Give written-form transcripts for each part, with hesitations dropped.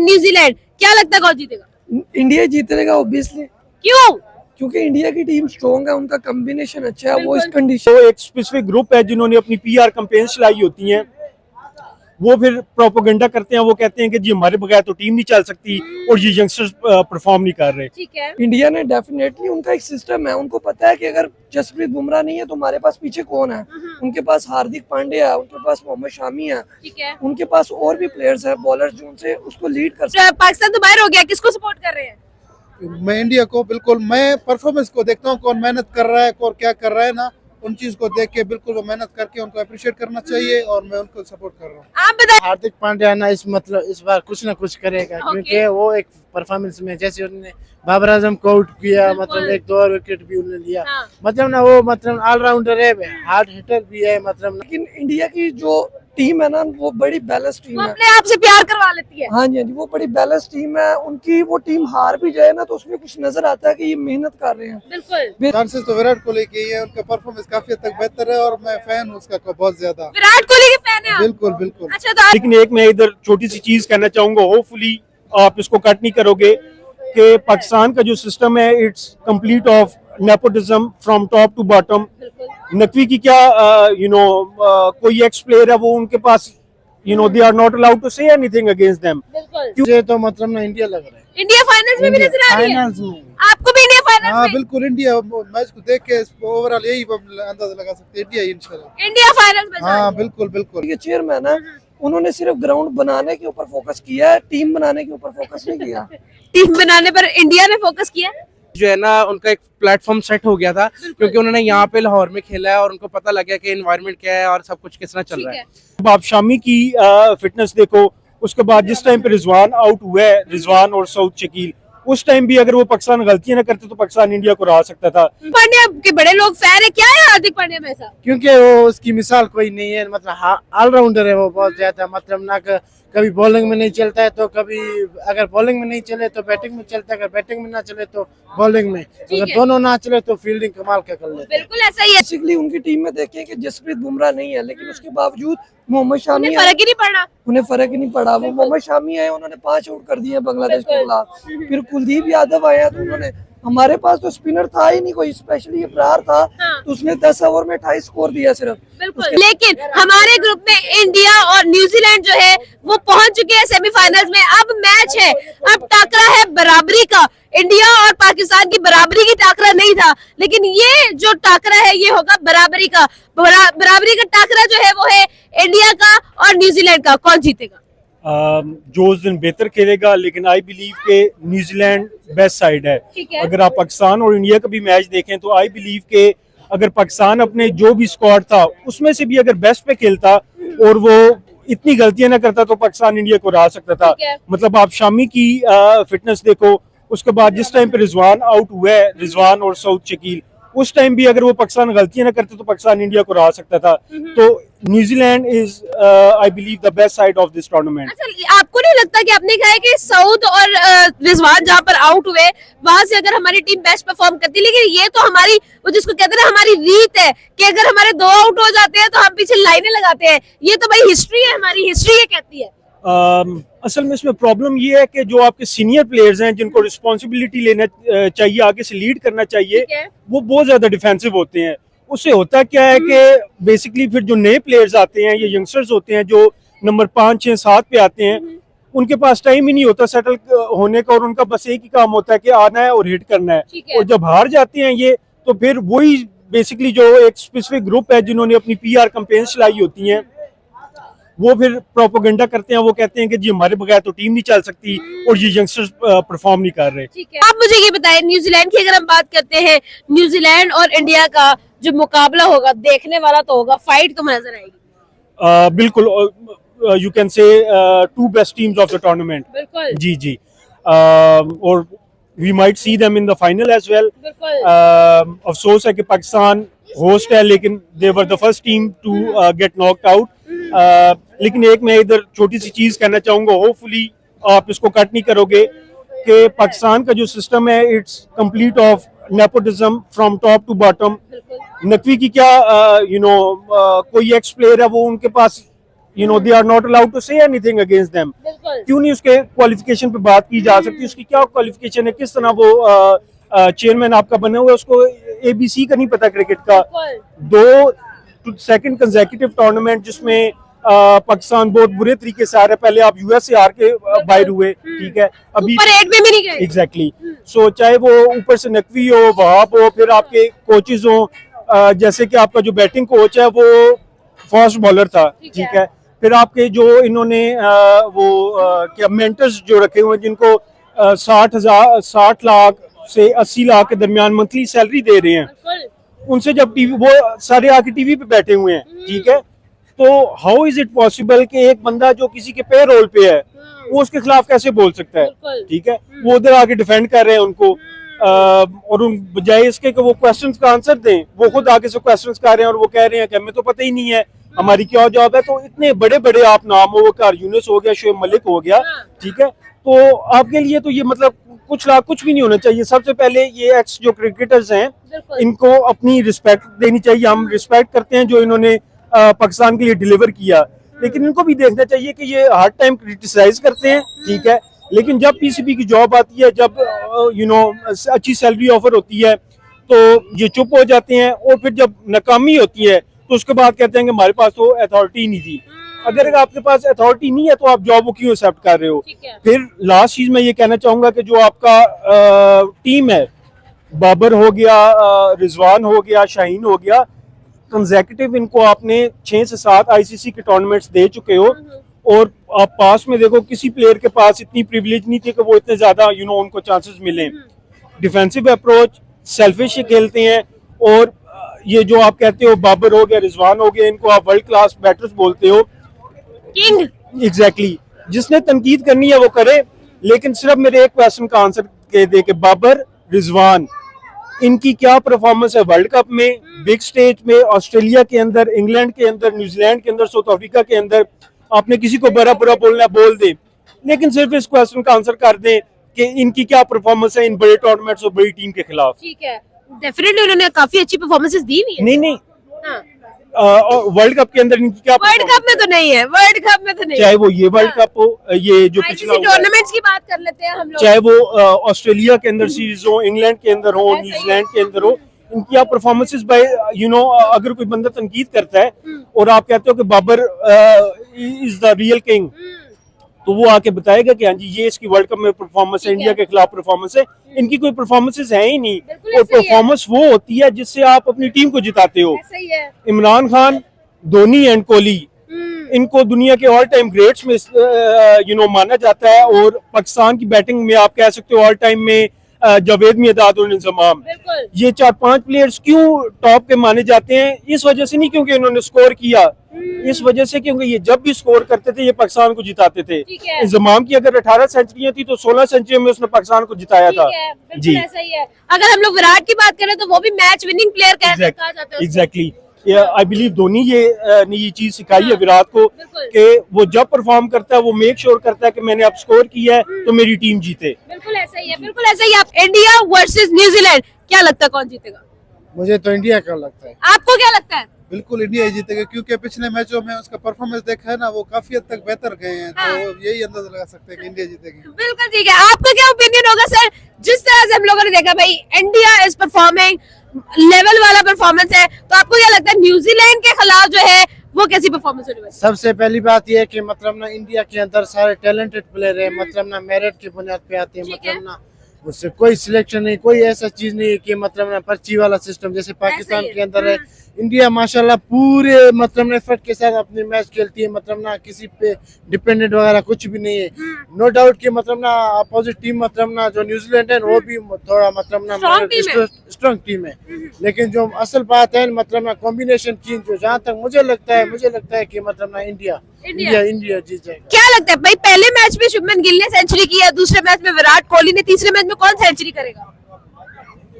New Zealand, क्या लगता है कौन जीतेगा? इंडिया जीतेगा ऑब्वियसली, क्यों? क्योंकि इंडिया की टीम स्ट्रॉन्ग है, उनका कॉम्बिनेशन अच्छा है। वो इस बिल्कुल। कंडीशन तो एक स्पेसिफिक ग्रुप है जिन्होंने अपनी पीआर कैंपेन चलाई होती हैं, वो फिर प्रोपोगेंडा करते हैं, वो कहते हैं कि जी हमारे बगैर तो टीम नहीं चल सकती और ये यंगस्टर्स परफॉर्म नहीं कर रहे। ठीक है। इंडिया ने डेफिनेटली, उनका एक सिस्टम है, उनको पता है कि अगर जसप्रीत बुमराह नहीं है तो हमारे पास पीछे कौन है। उनके पास हार्दिक पांड्या है, उनके पास मोहम्मद शामी है, ठीक है। उनके पास और भी प्लेयर्स हैं बॉलर जो उनसे उसको लीड कर सकते तो पाकिस्तान तो बाहर हो गया, किसको सपोर्ट कर रहे हैं? मैं इंडिया को बिल्कुल, मैं परफॉर्मेंस को देखता हूँ, कौन मेहनत कर रहा है, कौन क्या कर रहा है ना, उन चीज को देख के बिल्कुल वो मेहनत करके उनको अप्रिशिएट करना चाहिए और मैं उनको सपोर्ट कर रहा हूँ। आप बताइए। हार्दिक पांड्या ना इस बार कुछ ना कुछ करेगा, क्योंकि वो एक परफॉर्मेंस में जैसे उन्होंने बाबर आजम को आउट किया, मतलब एक 2 और विकेट भी उन्होंने लिया, हाँ। मतलब ना वो मतलब ऑलराउंडर है, हार्ड हिटर भी है, मतलब लेकिन इंडिया की जो टीम है ना, वो बड़ी बैलेंस टीम वो है। अपने आप से प्यार करवा लेती है। हाँ जी, हाँ जी, वो बड़ी बैलेंस टीम है उनकी। वो टीम हार भी जाए ना तो उसमें कुछ नजर आता है कि ये मेहनत कर रहे हैं। बिल्कुल। चांसेस तो विराट कोहली के ही है, उनका परफॉर्मेंस काफी हद तक बेहतर है और मैं फैन हूँ उसका बहुत ज्यादा। विराट कोहली के फैन है आप? बिल्कुल बिल्कुल। अच्छा, तो लेकिन एक मैं इधर छोटी सी चीज कहना चाहूंगा, होपफुली आप इसको कट नहीं करोगे, कि पाकिस्तान का जो सिस्टम है it's complete of nepotism from top to bottom. Naqvi की क्या कोई एक्स प्लेयर है, वो उनके पास they are not allowed to say anything against them. बिल्कुल। मुझे तो मतलब ना इंडिया लग रहा है इंडिया फाइनल्स में भी नजर आ रही है। फाइनल्स में। आपको भी इंडिया फाइनल्स हाँ में? बिल्कुल, इंडिया मैच को देख के ओवरऑल यही अंदाजा लगा सकते हैं, इंडिया ही इंशाल्लाह। इंडिया फाइनल्स में हाँ बिल्कुल बिल्कुल। ये चेयरमैन है, उन्होंने सिर्फ ग्राउंड बनाने के ऊपर फोकस किया है, टीम बनाने के ऊपर फोकस नहीं किया। टीम बनाने पर इंडिया ने फोकस किया। जो है ना उनका एक प्लेटफॉर्म सेट हो गया था, क्योंकि उन्होंने यहाँ पे लाहौर में खेला है और उनको पता लग गया कि एनवायरनमेंट क्या है और सब कुछ किस तरह चल रहा है। अब आप शामी की फिटनेस देखो, उसके बाद जिस टाइम पे रिजवान आउट हुआ है, रिजवान और सऊद शकील, उस टाइम भी अगर वो पाकिस्तान गलतियां ना करते तो पाकिस्तान इंडिया को हरा सकता था। पांड्या के बड़े लोग फैन है, क्या है हार्दिक पांड्या में ऐसा? क्योंकि वो उसकी मिसाल कोई नहीं है, मतलब ऑलराउंडर है वो बहुत ज्यादा, मतलब ना कभी बॉलिंग में नहीं चलता है तो कभी अगर बॉलिंग में नहीं चले तो बैटिंग में चलता है, अगर बैटिंग में ना चले तो बॉलिंग में, अगर दोनों ना चले तो फील्डिंग कमाल का कर लेते हैं। बिल्कुल ऐसा ही है। बेसिकली उनकी टीम में देखें कि जसप्रीत बुमराह नहीं है, लेकिन उसके बावजूद मोहम्मद शामी उन्हें है, फर्क ही नहीं पड़ना। उन्हें फर्क ही नहीं पड़ा। वो मोहम्मद शामी है, उन्होंने 5 आउट कर दिए बांग्लादेश के खिलाफ। फिर कुलदीप यादव आया तो उन्होंने, हमारे पास तो स्पिनर था ही नहीं कोई, स्पेशली इब्रार था, हाँ। तो उसने 10 ओवर में 28 स्कोर दिया सिर्फ। बिल्कुल। लेकिन हमारे ग्रुप में इंडिया और न्यूजीलैंड जो है वो पहुंच चुके हैं सेमीफाइनल्स में। अब मैच है, अब टाकरा है बराबरी का। इंडिया और पाकिस्तान की बराबरी की टाकरा नहीं था, लेकिन ये जो टाकरा है ये होगा बराबरी का। बराबरी का टाकरा जो है वो है इंडिया का और न्यूजीलैंड का। कौन जीतेगा? जो उस दिन बेहतर खेलेगा, लेकिन आई बिलीव के न्यूजीलैंड बेस्ट साइड है। ठीक है। अगर आप पाकिस्तान और इंडिया का भी मैच देखें तो आई बिलीव के अगर पाकिस्तान अपने जो भी स्क्वाड था उसमें से भी अगर बेस्ट पे खेलता और वो इतनी गलतियां ना करता तो पाकिस्तान इंडिया को हरा सकता था। ठीक है। मतलब आप शामी की फिटनेस देखो, उसके बाद जिस टाइम पे रिजवान आउट हुआ है, रिजवान और सऊद शकील, उस टाइम भी अगर वो पाकिस्तान गलतियां ना करते तो पाकिस्तान इंडिया को हरा सकता था। तो New Zealand is I believe the best side of this tournament. अच्छा, आपको नहीं लगता कि आपने कहा है कि सऊद और रिजवान जहाँ पर आउट हुए वहां से अगर हमारी टीम बेस्ट परफॉर्म करती, लेकिन ये तो हमारी वो जिसको कहते हैं ना हमारी रीत है कि अगर हमारे 2 आउट हो जाते हैं तो हम पीछे लाइनें लगाते हैं। ये तो भाई हिस्ट्री है, हमारी हिस्ट्री ये कहती है। असल में इसमें प्रॉब्लम ये है कि जो आपके सीनियर प्लेयर्स हैं जिनको रिस्पॉन्सिबिलिटी लेना चाहिए, आगे से लीड करना चाहिए, ठीक है। वो बहुत ज्यादा डिफेंसिव होते हैं। उससे होता क्या है कि बेसिकली फिर जो नए प्लेयर्स आते हैं, ये यंगस्टर्स होते हैं जो नंबर 5, 6, 7 पे आते हैं, उनके पास टाइम ही नहीं होता सेटल होने का, और उनका बस एक ही काम होता है कि आना है और हिट करना है। ठीक है। और जब हार जाते हैं ये, तो फिर वही बेसिकली जो एक स्पेसिफिक ग्रुप है जिन्होंने अपनी पीआर कैंपेन चलाई होती हैं, वो फिर प्रोपोगेंडा करते हैं, वो कहते हैं कि जी हमारे बगैर तो टीम नहीं चल सकती और ये यंगस्टर्स परफॉर्म नहीं कर रहे। ठीक है। आप मुझे ये बताएं, न्यूजीलैंड की अगर हम बात करते हैं, न्यूजीलैंड और इंडिया का जो मुकाबला होगा देखने वाला तो होगा, फाइट तो नजर आएगी। बिल्कुल, you can say 2 best teams of the tournament. बिल्कुल। जी जी, और we might see them in the final as well. बिल्कुल। अफसोस है कि पाकिस्तान होस्ट है, लेकिन they were the first team to get knocked out. लेकिन एक मैं इधर छोटी सी चीज कहना चाहूंगा, होपफुली आप इसको कट नहीं करोगे, कि पाकिस्तान का जो सिस्टम है it's complete of nepotism from top to bottom. Naqvi की क्या कोई एक्स प्लेयर है, वो उनके पास they are not allowed to say anything against them. बिल्कुल क्यों नहीं उसके क्वालिफिकेशन पे बात की जा सकती? उसकी क्या क्वालिफिकेशन है, किस तरह वो चेयरमैन आपका बना हुआ है, उसको ABC का नहीं पता क्रिकेट का। दो सेकंड कंसेक्यूटिव टूर्नामेंट जिसमें पाकिस्तान बहुत बुरे तरीके से आ रहा है, पहले आप US से हार के बाहर हुए, ठीक है, अभी ऊपर 8 में भी नहीं गए। एग्जैक्टली। सो चाहे वो ऊपर से नकवी हो, वहाब हो, फिर आपके कोचेज हो, जैसे कि आपका जो बैटिंग कोच है वो फास्ट बॉलर था, ठीक है, फिर आपके जो इन्होंने क्या मेंटर्स जो रखे हुए हैं जिनको 60 लाख से 80 लाख के दरमियान मंथली सैलरी दे रहे हैं, उनसे जब टीवी वो सारे आके टीवी पे बैठे हुए हैं, ठीक है, तो हाउ इज इट पॉसिबल कि एक बंदा जो किसी के पे रोल पे है वो उसके खिलाफ कैसे बोल सकता है? ठीक है, वो उधर आके डिफेंड कर रहे हैं उनको, और उन बजाय इसके कि वो क्वेश्चंस का आंसर दें, वो खुद आके से क्वेश्चंस कर रहे हैं और वो कह रहे हैं कि हमें तो पता ही नहीं है हमारी क्या जॉब है। तो इतने बड़े बड़े आप नाम हो, कार यूनुस हो गया, शोएब मलिक हो गया, ठीक है, तो आपके लिए तो ये मतलब कुछ भी नहीं होना चाहिए। सबसे पहले ये एक्स जो क्रिकेटर्स हैं इनको अपनी रिस्पेक्ट देनी चाहिए। हम रिस्पेक्ट करते हैं जो इन्होंने पाकिस्तान के लिए डिलीवर किया, लेकिन इनको भी देखना चाहिए कि ये हर टाइम क्रिटिसाइज करते हैं, ठीक है, लेकिन जब PCB की जॉब आती है, जब अच्छी सैलरी ऑफर होती है तो ये चुप हो जाते हैं, और फिर जब नाकामी होती है तो उसके बाद कहते हैं कि हमारे पास तो अथॉरिटी नहीं थी। अगर आपके पास अथॉरिटी नहीं है तो आप जॉब क्यों एक्सेप्ट कर रहे हो? फिर लास्ट चीज मैं ये कहना चाहूंगा कि जो आपका टीम है, बाबर हो गया, रिजवान हो गया, शाहीन हो गया, कंसेक्यूटिव इनको आपने 6 से 7 ICC के टूर्नामेंट्स दे चुके हो, और आप पास में देखो किसी प्लेयर के पास इतनी प्रिविलेज नहीं थी कि वो इतने ज्यादा उनको चांसेस मिले। डिफेंसिव अप्रोच, सेल्फिश खेलते हैं, और ये जो आप कहते हो बाबर हो गया, रिजवान हो गया, इनको आप वर्ल्ड क्लास बैटर्स बोलते हो, किंग। एग्जैक्टली। जिसने तनकीद करनी है वो करे, लेकिन सिर्फ मेरे एक क्वेश्चन का आंसर दे के बाबर, रिजवान, इनकी क्या परफॉर्मेंस है वर्ल्ड कप में, बिग स्टेज में, ऑस्ट्रेलिया के अंदर, इंग्लैंड के अंदर, न्यूजीलैंड के अंदर, साउथ अफ्रीका के अंदर। आपने किसी को बुरा बुरा बोलना बोल दे, लेकिन सिर्फ इस क्वेश्चन का आंसर कर दें कि इनकी क्या परफॉर्मेंस है इन बड़े टूर्नामेंट्स और बड़ी टीम के खिलाफ। ठीक है, डेफिनेटली उन्होंने काफी अच्छी परफॉर्मेंसेस दी हुई है। नहीं, हाँ। वर्ल्ड कप के अंदर इनकी क्या वर्ल्ड कप में तो नहीं है, वर्ल्ड कप में तो नहीं, चाहे वो ये वर्ल्ड कप हो, ये जो पिछला ICC टूर्नामेंट्स की बात कर लेते हैं हम लोग, चाहे वो ऑस्ट्रेलिया के अंदर सीरीज हो, इंग्लैंड के अंदर हो, न्यूजीलैंड के अंदर हो, इनकी आप परफॉर्मेंसेस बाय अगर कोई बंदा तनकीद करता है और आप कहते हो कि Babar is the real king, तो वो आके बताएगा कि हाँ जी ये इसकी वर्ल्ड कप में परफॉर्मेंस है, इंडिया के खिलाफ परफॉर्मेंस है। इनकी कोई परफॉर्मेंसेस है ही नहीं, और परफॉर्मेंस वो होती है जिससे आप अपनी टीम को जिताते हो। इमरान खान, धोनी एंड कोहली, इनको दुनिया के ऑल टाइम ग्रेट्स में माना जाता है, और पाकिस्तान की बैटिंग में आप कह सकते हो ऑल टाइम में जावेद मियांदाद और इंजमाम, ये 4-5 प्लेयर्स क्यों टॉप पे माने जाते हैं? इस वजह से नहीं क्योंकि इन्होंने स्कोर किया, इस वजह से क्योंकि ये जब भी स्कोर करते थे ये पाकिस्तान को जिताते थे। इंजमाम की अगर 18 सेंचुरियां थी तो 16 सेंचुरियों में उसने पाकिस्तान को जिताया था। जी, ऐसा ही है। अगर हम लोग विराट की बात करें तो वो भी मैच विनिंग प्लेयर कहा जाता है। एग्जैक्टली, आई बिलीव धोनी ने ये चीज सिखाई है विराट को कि वो जब परफॉर्म करता है वो मेक श्योर करता है कि मैंने अब स्कोर किया है तो मेरी टीम जीते। बिल्कुल ऐसा ही है, बिल्कुल ऐसा ही। आप इंडिया वर्सेस न्यूजीलैंड, क्या लगता है कौन जीतेगा? मुझे तो इंडिया का लगता है। आपको क्या लगता है? बिल्कुल इंडिया ही जीतेगा, क्योंकि पिछले मैचों में उसका परफॉर्मेंस देखा है ना, वो काफी हद तक बेहतर गए हैं, तो यही अंदाजा लगा सकते हैं कि इंडिया जीतेगी। बिल्कुल ठीक है। आपका क्या ओपिनियन होगा सर? जिस तरह से हम लोगों ने देखा भाई इंडिया इज परफॉर्मिंग, लेवल वाला परफॉर्मेंस है, तो आपको क्या लगता है न्यूजीलैंड के खिलाफ जो है वो कैसी परफॉर्मेंस होने वाली? सबसे पहली बात यह है कि मतलब ना इंडिया के अंदर सारे टैलेंटेड प्लेयर है, मतलब ना मेरिट की बुनियाद पे आते हैं, मतलब ना उससे कोई सिलेक्शन नहीं, कोई ऐसा चीज नहीं है कि मतलब ना पर्ची वाला सिस्टम जैसे पाकिस्तान के अंदर है। इंडिया माशाल्लाह पूरे मतलब एफर्ट के साथ अपने मैच खेलती है, मतलब ना किसी पे डिपेंडेंट वगैरह कुछ भी नहीं है। नो डाउट कि मतलब ना अपोजिट टीम मतलब ना जो न्यूजीलैंड है वो भी थोड़ा मतलब ना स्ट्रॉन्ग टीम है, लेकिन जो असल बात है मतलब ना कॉम्बिनेशन की, जो जहाँ तक मुझे लगता है कि मतलब ना इंडिया जीत जाएगा। क्या लगता है भाई? पहले मैच में शुभमन गिल ने सेंचुरी किया, दूसरे मैच में विराट कोहली ने, तीसरे मैच में कौन सेंचुरी करेगा?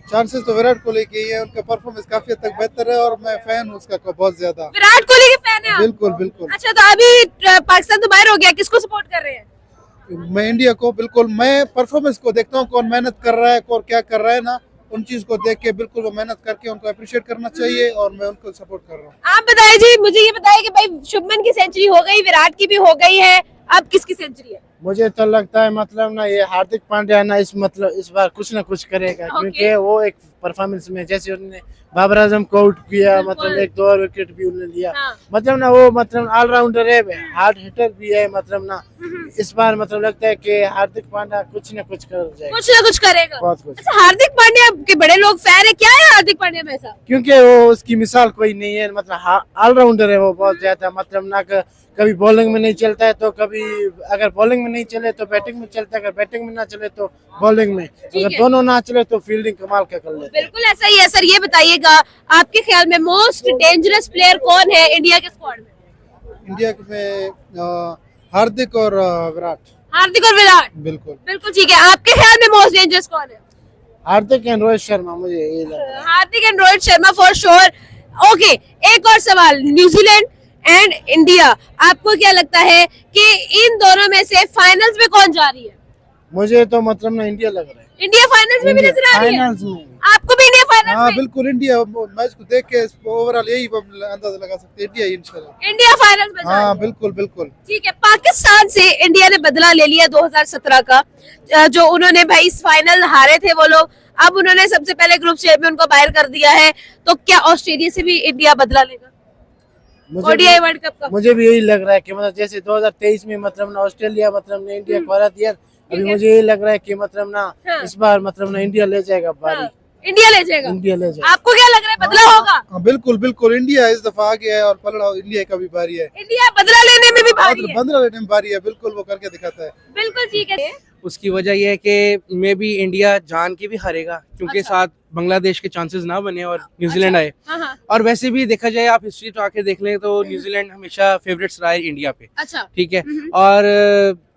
चांसेस तो विराट कोहली के ही है, उनका परफॉर्मेंस काफी हद तक बेहतर है और मैं फैन हूँ उसका बहुत ज्यादा। विराट कोहली के फैन है आप? बिल्कुल बिल्कुल। अच्छा, तो अभी पाकिस्तान तो बाहर हो गया, किसको सपोर्ट कर रहे हैं? मैं इंडिया को बिल्कुल, मैं परफॉर्मेंस को देखता हूँ, कौन मेहनत कर रहा है, कौन क्या कर रहा है ना, उन चीज को देख के बिल्कुल वो मेहनत करके उनको अप्रिशिएट करना चाहिए और मैं उनको सपोर्ट कर रहा हूँ। आप बताइए जी, मुझे ये बताइए कि भाई शुभमन की सेंचुरी हो गई, विराट की भी हो गई है, अब किसकी सेंचुरी है? मुझे तो लगता है मतलब ना ये हार्दिक पांड्या ना इस बार कुछ ना कुछ करेगा, क्योंकि वो एक परफॉर्मेंस में जैसे उन्होंने बाबर आजम को आउट किया, मतलब एक 2 और विकेट भी उन्होंने लिया, मतलब ना वो मतलब ऑलराउंडर है, हार्ड हिटर भी है, मतलब ना इस बार मतलब लगता है कि हार्दिक पांड्या कुछ ना कुछ कर जाएगा, कुछ ना कुछ करेगा। बहुत कुछ। अच्छा, हार्दिक पांड्या के बड़े लोग फैन है, क्या है हार्दिक पांड्या में ऐसा? क्योंकि वो उसकी मिसाल कोई नहीं है, मतलब ऑलराउंडर है वो बहुत ज्यादा, मतलब ना कभी बॉलिंग में नहीं चलता है तो कभी अगर बॉलिंग में नहीं चले तो बैटिंग में चलता है, अगर बैटिंग में ना चले तो बॉलिंग में, अगर दोनों ना चले तो फील्डिंग कमाल का कर लेते हैं। बिल्कुल ऐसा ही है सर। ये बताइएगा, आपके ख्याल में मोस्ट डेंजरस प्लेयर कौन है इंडिया के स्क्वाड में? इंडिया में हार्दिक और विराट। हार्दिक और विराट, बिल्कुल बिल्कुल ठीक है। आपके ख्याल में मोस्ट डेंजरस कौन है? हार्दिक एंड रोहित शर्मा, मुझे ये लग रहा है। Hardik and Rohit Sharma for sure. Okay, एक और सवाल, न्यूजीलैंड एंड इंडिया, आपको क्या लगता है कि इन दोनों में से फाइनल्स में कौन जा रही है? मुझे तो मतलब ना इंडिया लग रहा है। इंडिया फाइनल्स में भी नजर आ रही है? फाइनल्स में आपको भी इंडिया फाइनल्स हाँ में? बिल्कुल, इंडिया मैच को देख के ओवरऑल यही अंदाजा लगा सकते हैं, इंडिया ही इंशाल्लाह। इंडिया फाइनल्स में जा रही हाँ है। बिल्कुल बिल्कुल। ठीक है, पाकिस्तान से इंडिया ने बदला ले लिया 2017 का, जो उन्होंने भाई इस फाइनल हारे थे वो लोग, अब उन्होंने सबसे पहले ग्रुप स्टेज में उनको बाहर कर दिया है, तो क्या ऑस्ट्रेलिया से भी इंडिया बदला लेगा ओडीआई वर्ल्ड कप का? मुझे भी यही लग रहा है कि मतलब जैसे 2023 में मतलब ना ऑस्ट्रेलिया मतलब ने इंडिया को हरा दिया, अभी मुझे यही लग रहा है कि मतलब ना इस बार मतलब ना इंडिया ले जाएगा बारी, इंडिया ले जाएगा। इंडिया ले जाएगा। आपको क्या लग रहा है, बदला होगा? हाँ बिल्कुल बिल्कुल, इंडिया इस दफा आगे है और पलड़ा इंडिया का भी बारी है, इंडिया बदला लेने में भी भारी है। बदला लेने में भारी है, बिल्कुल वो करके दिखाता है। बिल्कुल ठीक है। उसकी वजह यह है कि मे बी इंडिया जान के भी हारेगा, क्योंकि साथ बांग्लादेश के चांसेस ना बने और न्यूजीलैंड आए। हाँ। और वैसे भी देखा जाए, आप हिस्ट्री तो आके देख लें तो न्यूजीलैंड हमेशा फेवरेट्स रहा है इंडिया पे। अच्छा, ठीक है, और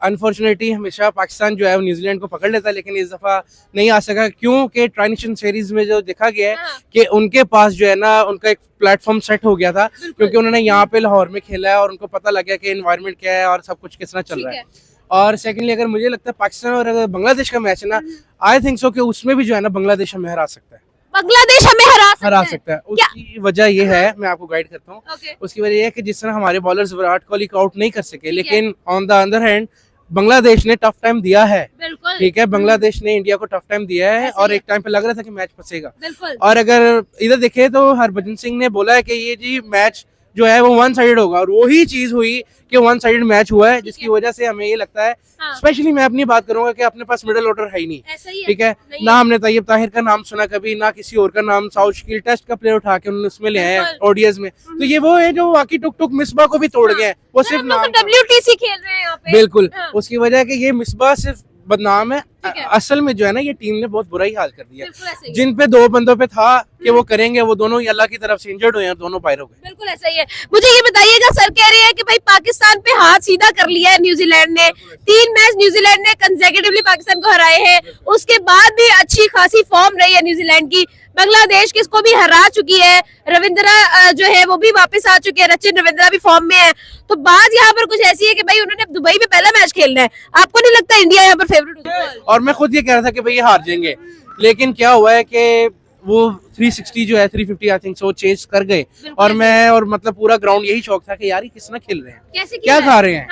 अनफॉर्चुनेटली हमेशा पाकिस्तान जो है वो न्यूजीलैंड को पकड़ लेता है, लेकिन इस दफा नहीं आ सका, क्योंकि ट्राई नेशन सीरीज में जो देखा गया है कि उनके पास जो है ना उनका एक प्लेटफॉर्म सेट हो गया था, क्योंकि उन्होंने यहाँ पे लाहौर में खेला है और उनको पता लग गया कि एनवायरनमेंट क्या है और सब कुछ किस तरह चल रहा है। और सेकेंडली अगर मुझे लगता है पाकिस्तान और अगर बांग्लादेश का मैच है ना, आई थिंक सो कि उसमें भी जो है ना बांग्लादेश हमें हरा सकता है, बांग्लादेश हमें हरा सकता है। उसकी वजह ये है, मैं आपको गाइड करता हूँ। उसकी वजह ये है कि जिस तरह हमारे बॉलर्स विराट कोहली को आउट नहीं कर सके, लेकिन on the other hand Bangladesh ने टफ टाइम दिया है। बिल्कुल ठीक है, बांग्लादेश ने इंडिया को टफ टाइम दिया है और एक टाइम पे लग रहा था कि मैच फंसेगा। बिल्कुल। और अगर इधर देखे तो हरभजन सिंह ने बोला है कि ये जी मैच जो है वो वन साइडेड होगा, और वही चीज हुई कि वन साइडेड मैच हुआ है, जिसकी वजह से हमें ये लगता है, स्पेशली मैं अपनी बात करूंगा कि अपने पास मिडिल ऑर्डर है ही नहीं। ठीक है, ना हमने तैयब ताहिर का नाम सुना कभी, ना किसी और का नाम, साउथ शकील टेस्ट का प्लेयर उठा के उन्होंने उसमें ले आए ओडीएस में, तो ये वो है जो बाकी टुक टुक मिसबा को भी तोड़ गए, वो सिर्फ नाम WTC खेल रहे हैं यहाँ पे। बिल्कुल, उसकी वजह है कि ये मिसबा सिर्फ बदनाम है, असल में जो है ना ये टीम ने बहुत बुरा ही हाल कर दिया। जिन पे 2 बंदों पे था कि वो करेंगे, वो दोनों ही अल्लाह की तरफ से इंजर्ड हुए हैं, दोनों पायर हो गए। बिल्कुल ऐसा ही है। मुझे ये बताइएगा, सर कह रहे हैं कि भाई पाकिस्तान पे हाथ सीधा कर लिया है न्यूजीलैंड ने, 3 मैच न्यूजीलैंड ने कंसेक्यूटिवली पाकिस्तान को हराए हैं, उसके बाद भी अच्छी खासी फॉर्म रही है न्यूजीलैंड की, बांग्लादेश किसको भी हरा चुकी है, रविंद्रा जो है वो भी वापस आ चुके हैं, रचिन रविंद्रा भी फॉर्म में है, तो बात यहाँ पर कुछ ऐसी है कि भाई उन्होंने दुबई में पहला मैच खेलना है। आपको नहीं लगता इंडिया यहाँ पर फेवरेट होगी? और मैं खुद ये कह रहा था कि भाई ये हार जाएंगे, लेकिन क्या हुआ है कि वो 360 जो है 350 आई थिंक सो चेंज कर गए, और मैं और मतलब पूरा ग्राउंड यही शौक था कि यार ये किस तरह खेल रहे हैं, क्या खा रहे हैं,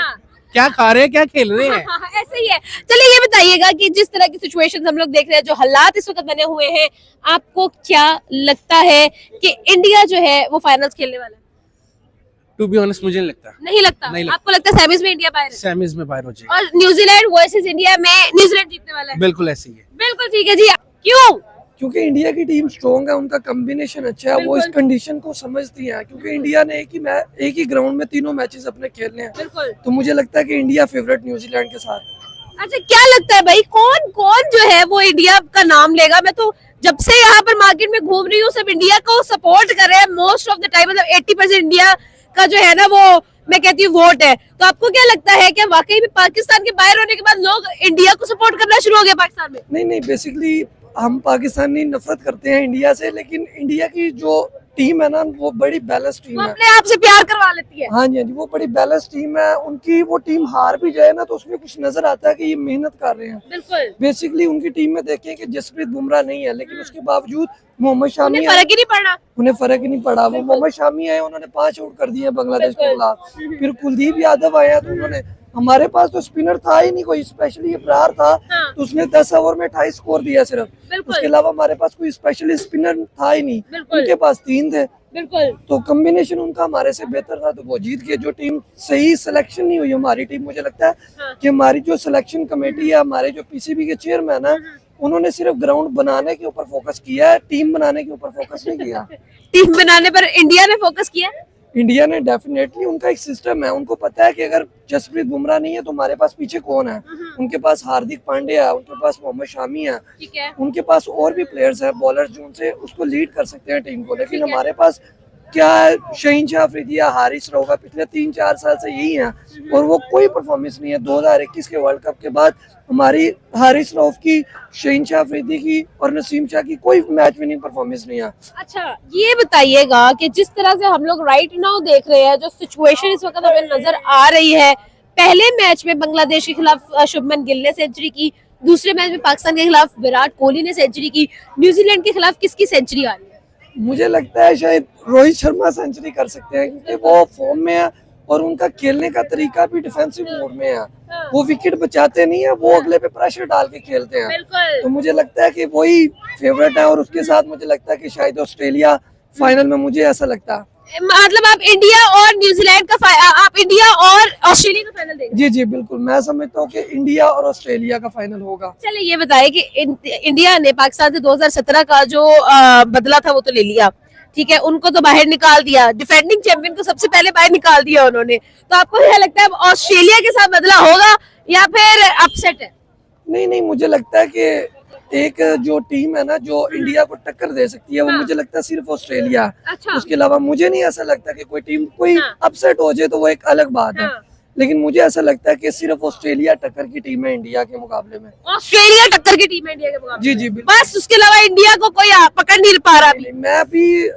क्या खा रहे हैं, क्या खेल रहे हैं। ऐसे ही है। चलिए ये बताइएगा कि जिस तरह की सिचुएशंस हम लोग देख रहे हैं, जो हालात इस वक्त बने हुए हैं, आपको क्या लगता है कि इंडिया जो है वो फाइनल्स खेलने वाला है? टू बी ऑनेस्ट मुझे नहीं लगता। नहीं लगता? आपको लगता है सेमीज में इंडिया बाहर है? सेमीज में बाहर हो जाएगा और न्यूजीलैंड वर्सेस इंडिया में न्यूजीलैंड जीतने वाला है? बिल्कुल ऐसे ही है। बिल्कुल ठीक है जी। क्यों? क्योंकि इंडिया की टीम स्ट्रॉन्ग है, उनका कॉम्बिनेशन अच्छा है, वो इस कंडीशन को समझती है, क्योंकि इंडिया ने एक ही ग्राउंड में 3 मैचेस अपने खेलने हैं, बिल्कुल। तो मुझे लगता है कि इंडिया फेवरेट न्यूजीलैंड के साथ। अच्छा, क्या लगता है भाई कौन कौन जो है वो इंडिया का नाम लेगा? मैं तो जब से यहाँ पर मार्केट में घूम रही हूँ, सब इंडिया को सपोर्ट कर रहे हैं मोस्ट ऑफ द टाइम, मतलब 80% इंडिया का जो है ना वो मैं कहती हूँ वोट है। तो आपको क्या लगता है कि वाकई में पाकिस्तान के बाहर होने के बाद लोग इंडिया को सपोर्ट करना शुरू हो गया पाकिस्तान में? नहीं, बेसिकली हम पाकिस्तानी नफरत करते हैं इंडिया से, लेकिन इंडिया की जो टीम है ना वो बड़ी बैलेंस टीम वो है। अपने आप से प्यार करवा लेती है। हाँ जी, हाँ जी, वो बड़ी बैलेंस टीम है उनकी। वो टीम हार भी जाए ना तो उसमें कुछ नजर आता है कि ये मेहनत कर रहे हैं। बिल्कुल, बेसिकली उनकी टीम में देखें कि जसप्रीत बुमराह नहीं है, लेकिन उसके बावजूद मोहम्मद शामी उन्हें आए, फर्क ही नहीं पड़ना। उन्हें फर्क ही नहीं पड़ा। वो मोहम्मद शामी आए, उन्होंने 5 आउट कर दिए बांग्लादेश के खिलाफ। फिर कुलदीप यादव आया तो उन्होंने, हमारे पास तो स्पिनर था ही नहीं कोई, स्पेशली इब्रार था हाँ। तो उसने 10 ओवर में 28 स्कोर दिया सिर्फ। बिल्कुल। उसके अलावा हमारे पास कोई स्पेशली स्पिनर था ही नहीं, बिल्कुल। उनके पास 3 थे। बिल्कुल, तो कॉम्बिनेशन उनका हमारे से बेहतर था तो वो जीत गए। जो टीम सही सिलेक्शन नहीं हुई हमारी टीम, मुझे लगता है हाँ। कि हमारी जो सिलेक्शन कमेटी है, हमारे जो पीसीबी के चेयरमैन है, उन्होंने सिर्फ ग्राउंड बनाने के ऊपर फोकस किया है, टीम बनाने के ऊपर फोकस नहीं किया। टीम बनाने पर इंडिया ने फोकस किया। इंडिया ने डेफिनेटली, उनका एक सिस्टम है, उनको पता है कि अगर जसप्रीत बुमराह नहीं है तो हमारे पास पीछे कौन है। उनके पास हार्दिक पांड्या है, उनके पास मोहम्मद शामी है, ठीक है, उनके पास और भी प्लेयर्स हैं बॉलर्स जो उनसे उसको लीड कर सकते हैं टीम को। लेकिन ठीक है। हमारे पास क्या है, शहीनशाह अफरीदी या हारिस रऊफ पिछले 3-4 साल से यही हैं और वो कोई परफॉर्मेंस नहीं है। 2021 के वर्ल्ड कप के बाद हमारी हारिस रऊफ की, शहीनशाह अफरीदी की और नसीम शाह की कोई मैच विनिंग परफॉर्मेंस नहीं है। अच्छा ये बताइएगा कि जिस तरह से हम लोग राइट नाउ देख रहे हैं, जो सिचुएशन इस वक्त हमें नजर आ रही है, पहले मैच में बांग्लादेश के खिलाफ शुभमन गिल ने सेंचुरी की, दूसरे मैच में पाकिस्तान के खिलाफ विराट कोहली ने सेंचुरी की, न्यूजीलैंड के खिलाफ किसकी सेंचुरी आ रही है? मुझे लगता है शायद रोहित शर्मा सेंचुरी कर सकते हैं क्योंकि वो फॉर्म में है और उनका खेलने का तरीका भी डिफेंसिव मोड में है। वो विकेट बचाते नहीं है, वो अगले पे प्रेशर डाल के खेलते हैं। बिल्कुल, तो मुझे लगता है कि वही फेवरेट है और उसके साथ मुझे लगता है कि शायद ऑस्ट्रेलिया फाइनल में, मुझे ऐसा लगता है। मतलब आप इंडिया और न्यूजीलैंड का आप इंडिया और ऑस्ट्रेलिया का फाइनल देखेंगे? जी जी बिल्कुल, मैं समझता हूँ कि इंडिया और ऑस्ट्रेलिया का फाइनल होगा। चलिए ये बताइए कि इंडिया ने पाकिस्तान से 2017 का जो बदला था वो तो ले लिया, ठीक है, उनको तो बाहर निकाल दिया, डिफेंडिंग चैंपियन को सबसे पहले बाहर निकाल दिया उन्होंने। तो आपको क्या लगता है अब ऑस्ट्रेलिया के साथ बदला होगा या फिर अपसेट है? नहीं नहीं, मुझे लगता है कि एक जो टीम है ना जो इंडिया को टक्कर दे सकती है वो मुझे लगता है सिर्फ ऑस्ट्रेलिया है। अच्छा। उसके अलावा मुझे नहीं ऐसा लगता कि कोई टीम कोई अपसेट हो जाए तो वो एक अलग बात है। लेकिन मुझे ऐसा लगता है कि सिर्फ ऑस्ट्रेलिया टक्कर की टीम है इंडिया के मुकाबले में। ऑस्ट्रेलिया टक्कर की टीम है इंडिया के मुकाबले? जी जी बिल्कुल। बस उसके अलावा इंडिया को कोई पकड़ नहीं पा रहा अभी। मैं भी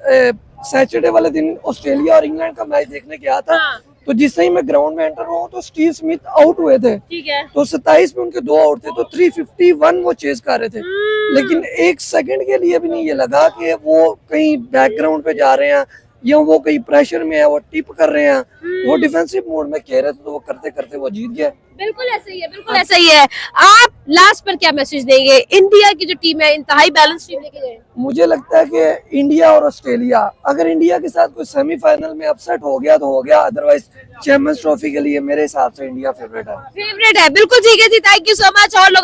सैटरडे वाले दिन ऑस्ट्रेलिया और इंग्लैंड का मैच देखने गया था। तो जिससे ही मैं ग्राउंड में एंटर हुआ तो स्टीव स्मिथ आउट हुए थे। ठीक है। तो 27 में उनके 2 आउट थे तो 351 वो चेज कर रहे थे। लेकिन एक सेकंड के लिए भी नहीं ये लगा कि वो कहीं बैकग्राउंड पे जा रहे हैं या वो कहीं प्रेशर में है, वो टिप कर रहे हैं, वो डिफेंसिव मोड में खेल रहे थे तो वो करते करते वो जीत गए। बिल्कुल ऐसा ही है, बिल्कुल ऐसा ही है। आप लास्ट पर क्या मैसेज देंगे? इंडिया की जो टीम है इंतहाई बैलेंस टीम लेके गए। मुझे लगता है कि इंडिया और ऑस्ट्रेलिया, अगर इंडिया के साथ कोई सेमीफाइनल में अपसेट हो गया तो हो गया, अदरवाइज चैंपियंस ट्रॉफी के लिए मेरे हिसाब से इंडिया फेवरेट है। फेवरेट है, बिल्कुल ठीक है जी, थैंक यू सो मच। और लोग